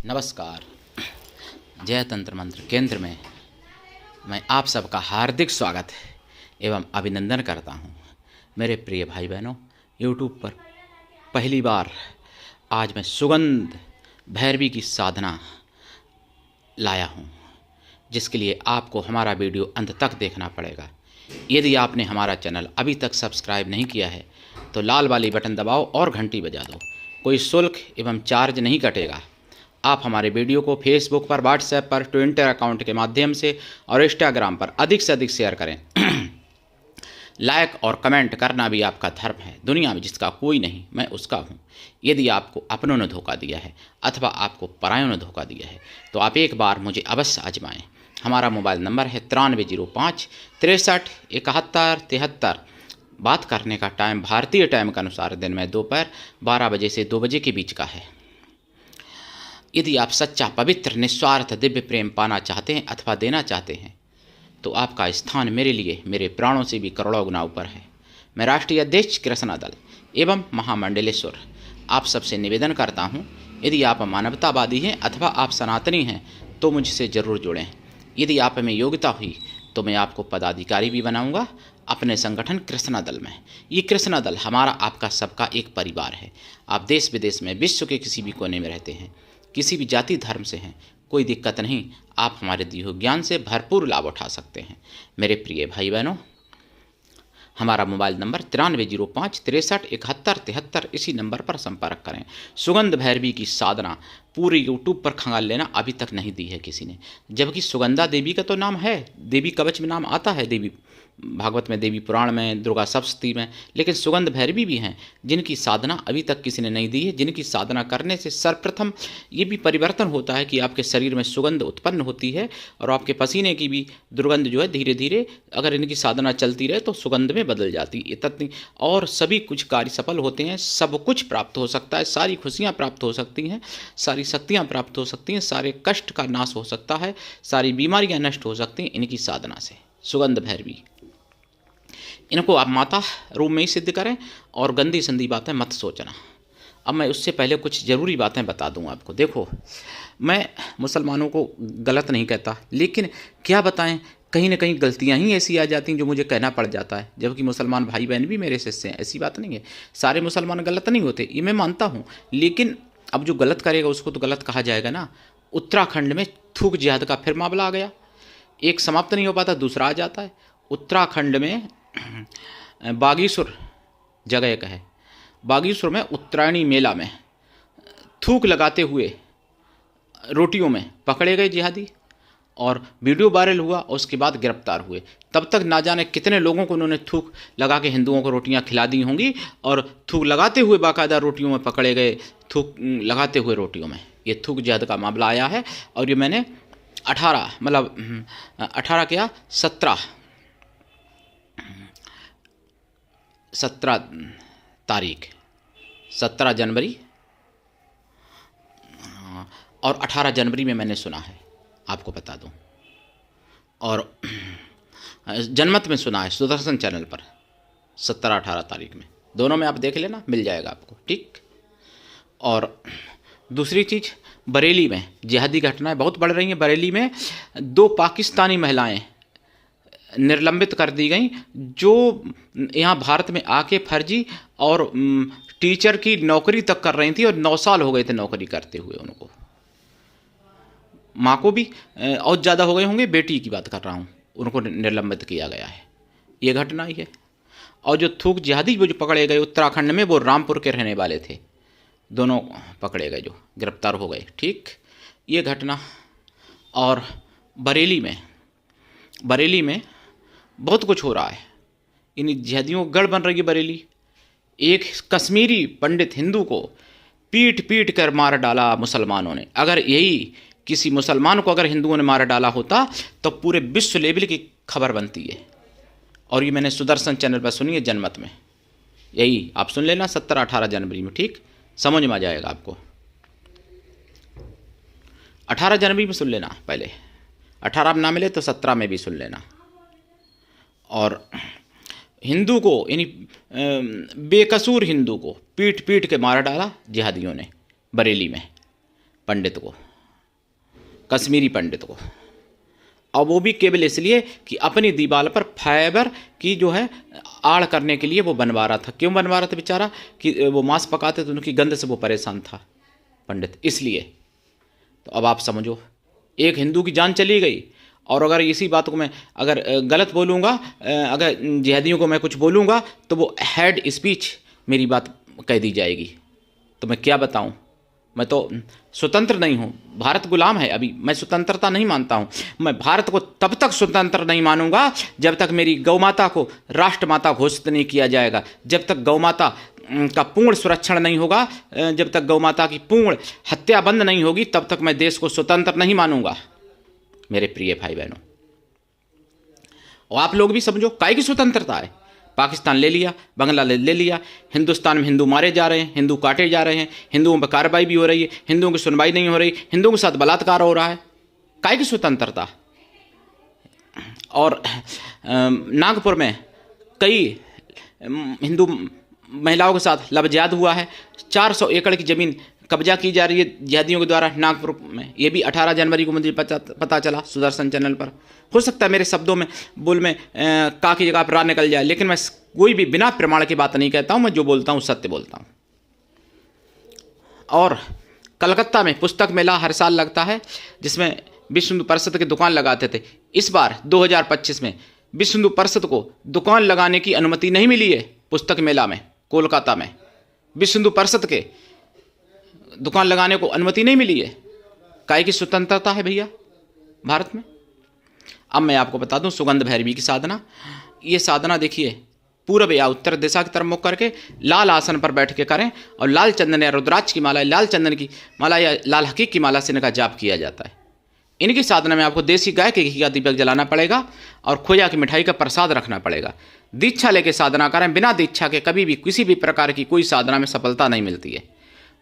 नमस्कार। जय तंत्र मंत्र केंद्र में मैं आप सबका हार्दिक स्वागत एवं अभिनंदन करता हूं। मेरे प्रिय भाई बहनों, यूट्यूब पर पहली बार आज मैं सुगंध भैरवी की साधना लाया हूं, जिसके लिए आपको हमारा वीडियो अंत तक देखना पड़ेगा। यदि आपने हमारा चैनल अभी तक सब्सक्राइब नहीं किया है तो लाल वाली बटन दबाओ और घंटी बजा दो। कोई शुल्क एवं चार्ज नहीं कटेगा। आप हमारे वीडियो को फेसबुक पर, व्हाट्सएप पर, ट्विटर अकाउंट के माध्यम से और इंस्टाग्राम पर अधिक से अधिक शेयर करें। लाइक और कमेंट करना भी आपका धर्म है। दुनिया में जिसका कोई नहीं, मैं उसका हूँ। यदि आपको अपनों ने धोखा दिया है अथवा आपको परायों ने धोखा दिया है तो आप एक बार मुझे अवश्य आजमाएं। हमारा मोबाइल नंबर है 9305 63 71 73। बात करने का टाइम भारतीय टाइम के अनुसार दिन में दोपहर 12 बजे से 2 बजे के बीच का है। यदि आप सच्चा, पवित्र, निस्वार्थ दिव्य प्रेम पाना चाहते हैं अथवा देना चाहते हैं तो आपका स्थान मेरे लिए मेरे प्राणों से भी करोड़ों गुना ऊपर है। मैं राष्ट्रीय अध्यक्ष कृष्णा दल एवं महामंडलेश्वर आप सबसे निवेदन करता हूं, यदि आप मानवतावादी हैं अथवा आप सनातनी हैं तो मुझसे ज़रूर जुड़ें। यदि आप में योग्यता हुई तो मैं आपको पदाधिकारी भी बनाऊंगा अपने संगठन कृष्णा दल में। ये कृष्णा दल हमारा, आपका, सबका एक परिवार है। आप देश विदेश में, विश्व के किसी भी कोने में रहते हैं, किसी भी जाति धर्म से हैं, कोई दिक्कत नहीं। आप हमारे दिए हुए ज्ञान से भरपूर लाभ उठा सकते हैं। मेरे प्रिय भाई बहनों, हमारा मोबाइल नंबर 9305 63 71 73। इसी नंबर पर संपर्क करें। सुगंध भैरवी की साधना पूरे यूट्यूब पर खंगाल लेना, अभी तक नहीं दी है किसी ने। जबकि सुगंधा देवी का तो नाम है, देवी कवच में नाम आता है, देवी भागवत में, देवी पुराण में, दुर्गा सप्तशती में, लेकिन सुगंध भैरवी भी हैं जिनकी साधना अभी तक किसी ने नहीं दी है। जिनकी साधना करने से सर्वप्रथम ये भी परिवर्तन होता है कि आपके शरीर में सुगंध उत्पन्न होती है और आपके पसीने की भी दुर्गंध जो है धीरे धीरे, अगर इनकी साधना चलती रहे तो सुगंध में बदल जाती है। और सभी कुछ कार्य सफल होते हैं, सब कुछ प्राप्त हो सकता है, सारी खुशियाँ प्राप्त हो सकती हैं, सारी शक्तियाँ प्राप्त हो सकती हैं, सारे कष्ट का नाश हो सकता है, सारी बीमारियाँ नष्ट हो सकती हैं इनकी साधना से। सुगंध भैरवी, इनको आप माता रूप में ही सिद्ध करें और गंदी संदी बातें मत सोचना। अब मैं उससे पहले कुछ ज़रूरी बातें बता दूं आपको। देखो, मैं मुसलमानों को गलत नहीं कहता, लेकिन क्या बताएं, कहीं ना कहीं गलतियां ही ऐसी आ जाती हैं जो मुझे कहना पड़ जाता है। जबकि मुसलमान भाई बहन भी मेरे शिष्य हैं, ऐसी बात नहीं है। सारे मुसलमान गलत नहीं होते, ये मैं मानता हूँ, लेकिन अब जो गलत करेगा उसको तो गलत कहा जाएगा ना। उत्तराखंड में थूक जिहाद का फिर मामला आ गया। एक समाप्त नहीं हो पाता, दूसरा आ जाता है। उत्तराखंड में बागेश्वर जगह एक है, बागेश्वर में उत्तरायणी मेला में थूक लगाते हुए रोटियों में पकड़े गए जिहादी और वीडियो वायरल हुआ और उसके बाद गिरफ्तार हुए। तब तक ना जाने कितने लोगों को उन्होंने थूक लगा के हिंदुओं को रोटियां खिला दी होंगी और थूक लगाते हुए बाकायदा रोटियों में पकड़े गए, थूक लगाते हुए रोटियों में। ये थूक जिहाद का मामला आया है और ये मैंने 18 क्या 17 तारीख 17 जनवरी और 18 जनवरी में मैंने सुना है, आपको बता दूं। और जनमत में सुना है सुदर्शन चैनल पर 17-18 तारीख में, दोनों में आप देख लेना, मिल जाएगा आपको, ठीक। और दूसरी चीज़, बरेली में जिहादी घटनाएं बहुत बढ़ रही हैं। बरेली में 2 पाकिस्तानी महिलाएं निलंबित कर दी गई जो यहाँ भारत में आके फर्जी और टीचर की नौकरी तक कर रही थी और 9 साल हो गए थे नौकरी करते हुए उनको। माँ को भी और ज़्यादा हो गए होंगे, बेटी की बात कर रहा हूँ, उनको निलंबित किया गया है। ये घटना ही है। और जो थूक जिहादी वो जो पकड़े गए उत्तराखंड में, वो रामपुर के रहने वाले थे, दोनों पकड़े गए जो गिरफ्तार हो गए, ठीक। ये घटना। और बरेली में बहुत कुछ हो रहा है। इन जिहादियों का गढ़ बन रही है बरेली। एक कश्मीरी पंडित हिंदू को पीट पीट कर मार डाला मुसलमानों ने। अगर यही किसी मुसलमान को अगर हिंदुओं ने मार डाला होता तो पूरे विश्व लेवल की खबर बनती है। और ये मैंने सुदर्शन चैनल पर सुनी है, जनमत में। यही आप सुन लेना 17-18 जनवरी में, ठीक, समझ में आ जाएगा आपको। 18 जनवरी में सुन लेना, पहले 18 में ना मिले तो 17 में भी सुन लेना। और हिंदू को, यानी बेकसूर हिंदू को पीट पीट के मार डाला जिहादियों ने बरेली में, पंडित को। कश्मीरी पंडित को, और वो भी केवल इसलिए कि अपनी दीवार पर फाइबर की जो है आड़ करने के लिए वो बनवा रहा था। क्यों बनवा रहा था बेचारा? कि वो मांस पकाते तो उनकी गंध से वो परेशान था पंडित, इसलिए। तो अब आप समझो, एक हिंदू की जान चली गई। और अगर इसी बात को मैं अगर गलत बोलूँगा, अगर जिहादियों को मैं कुछ बोलूँगा तो वो हेड स्पीच मेरी बात कह दी जाएगी। तो मैं क्या बताऊँ? मैं तो स्वतंत्र नहीं हूँ, भारत गुलाम है अभी। मैं स्वतंत्रता नहीं मानता हूँ। मैं भारत को तब तक स्वतंत्र नहीं मानूंगा जब तक मेरी गौ माता को राष्ट्रमाता घोषित नहीं किया जाएगा, जब तक गौ माता का पूर्ण सुरक्षण नहीं होगा, जब तक गौ माता की पूर्ण हत्या बंद नहीं होगी, तब तक मैं देश को स्वतंत्र नहीं मानूंगा मेरे प्रिय भाई बहनों। और आप लोग भी समझो, काहे की स्वतंत्रता है? पाकिस्तान ले लिया, बांग्लादेश ले लिया, हिंदुस्तान में हिंदू मारे जा रहे हैं, हिंदू काटे जा रहे हैं, हिंदुओं पर कार्रवाई भी हो रही है, हिंदुओं की सुनवाई नहीं हो रही, हिंदुओं के साथ बलात्कार हो रहा है। काहे की स्वतंत्रता? और नागपुर में कई हिंदू महिलाओं के साथ लवज्याद हुआ है। 400 एकड़ की ज़मीन कब्जा की जा रही है जिहादियों के द्वारा नागपुर में। ये भी 18 जनवरी को मुझे पता चला सुदर्शन चैनल पर। हो सकता है मेरे शब्दों में बोल में का की जगह पर रा निकल जाए, लेकिन मैं कोई भी बिना प्रमाण की बात नहीं कहता हूँ। मैं जो बोलता हूँ सत्य बोलता हूँ। और कलकत्ता में पुस्तक मेला हर साल लगता है, जिसमें विश्व हिंदू परिषद की दुकान लगाते थे। इस बार 2025 में विश्व हिंदू परिषद को दुकान लगाने की अनुमति नहीं मिली है। पुस्तक मेला में कोलकाता में विश्व हिंदू परिषद के दुकान लगाने को अनुमति नहीं मिली है। काहे की स्वतंत्रता है भैया भारत में? अब मैं आपको बता दूं, सुगंध भैरवी की साधना, ये साधना देखिए पूर्व या उत्तर दिशा की तरफ मुख करके लाल आसन पर बैठ के करें, और लाल चंदन या रुद्राक्ष की माला, लाल चंदन की माला या लाल हकीक की माला से इनका जाप किया जाता है। इनकी साधना में आपको देसी गाय के घी का दीपक जलाना पड़ेगा और खोया की मिठाई का प्रसाद रखना पड़ेगा। दीक्षा लेके साधना करें। बिना दीक्षा के कभी भी किसी भी प्रकार की कोई साधना में सफलता नहीं मिलती है।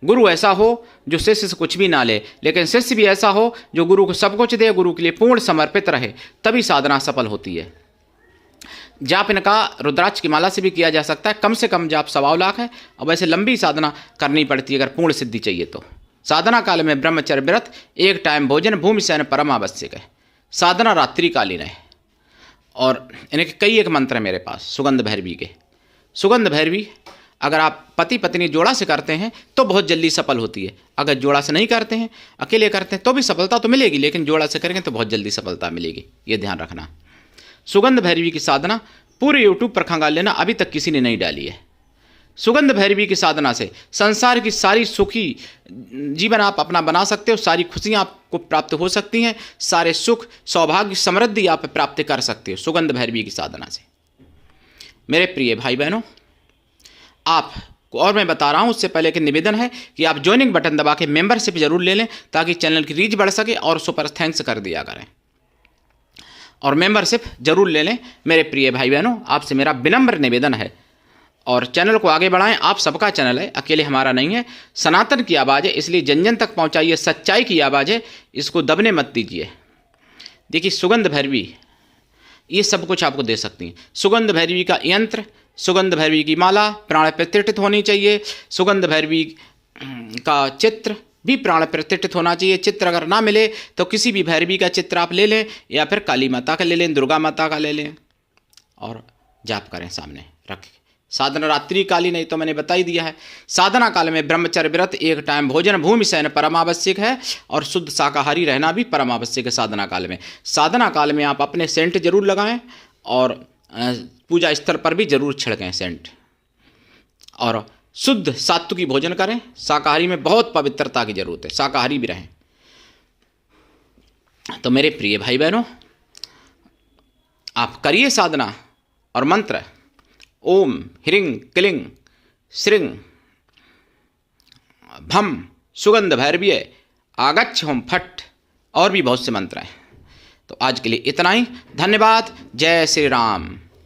गुरु ऐसा हो जो शिष्य से कुछ भी ना ले, लेकिन शिष्य भी ऐसा हो जो गुरु को सब कुछ दे, गुरु के लिए पूर्ण समर्पित रहे, तभी साधना सफल होती है। जाप इनका रुद्राक्ष की माला से भी किया जा सकता है। कम से कम जाप 1.25 लाख है, और वैसे लंबी साधना करनी पड़ती है अगर पूर्ण सिद्धि चाहिए तो। साधना काल में ब्रह्मचर्य व्रत, 1 टाइम भोजन, भूमि शयन परम आवश्यक है। साधना रात्रिकालीन है। और इनके कई एक मंत्र है मेरे पास सुगंध भैरवी के। सुगंध भैरवी अगर आप पति पत्नी जोड़ा से करते हैं तो बहुत जल्दी सफल होती है। अगर जोड़ा से नहीं करते हैं, अकेले करते हैं, तो भी सफलता तो मिलेगी, लेकिन जोड़ा से करेंगे तो बहुत जल्दी सफलता मिलेगी, ये ध्यान रखना। सुगंध भैरवी की साधना पूरे यूट्यूब पर खंगाल लेना, अभी तक किसी ने नहीं डाली है। सुगंध भैरवी की साधना से संसार की सारी सुखी जीवन आप अपना बना सकते हो, सारी खुशियाँ आपको प्राप्त हो सकती हैं, सारे सुख सौभाग्य समृद्धि आप प्राप्त कर सकते हो सुगंध भैरवी की साधना से। मेरे प्रिय भाई बहनों, आप और मैं बता रहा हूं उससे पहले कि निवेदन है कि आप ज्वाइनिंग बटन दबा के मेंबरशिप जरूर ले लें, ताकि चैनल की रीच बढ़ सके, और सुपर थैंक्स कर दिया करें और मेंबरशिप जरूर ले लें। मेरे प्रिय भाई बहनों, आपसे मेरा विनम्र निवेदन है, और चैनल को आगे बढ़ाएं। आप सबका चैनल है, अकेले हमारा नहीं है। सनातन की आवाज़ है, इसलिए जन जन तक पहुंचाइए। सच्चाई की आवाज़ है, इसको दबने मत दीजिए। देखिए सुगंध भैरवी ये सब कुछ आपको दे सकती हैं। सुगंध भैरवी का यंत्र, सुगंध भैरवी की माला प्राण प्रतिष्ठित होनी चाहिए। सुगंध भैरवी का चित्र भी प्राण प्रतिष्ठित होना चाहिए। चित्र अगर ना मिले तो किसी भी भैरवी का चित्र आप ले लें, या फिर काली माता का ले लें, दुर्गा माता का ले लें, और जाप करें सामने रख के। साधना रात्रि कालीन नहीं तो मैंने बता ही दिया है। साधना काल में ब्रह्मचर्य व्रत, 1 टाइम भोजन, भूमि शयन परम आवश्यक है, और शुद्ध शाकाहारी रहना भी परम आवश्यक है साधना काल में। साधना काल में आप अपने सेंट जरूर लगाएं, और पूजा स्थल पर भी जरूर छिड़कें सेंट, और शुद्ध सात्विकी भोजन करें। शाकाहारी में बहुत पवित्रता की जरूरत है, शाकाहारी भी रहें। तो मेरे प्रिय भाई बहनों, आप करिए साधना और मंत्र ओम ह्रीं क्लीं श्रीं भम सुगंध भैरवीय आगच्छ होम फट, और भी बहुत से मंत्र हैं। तो आज के लिए इतना ही। धन्यवाद। जय श्री राम।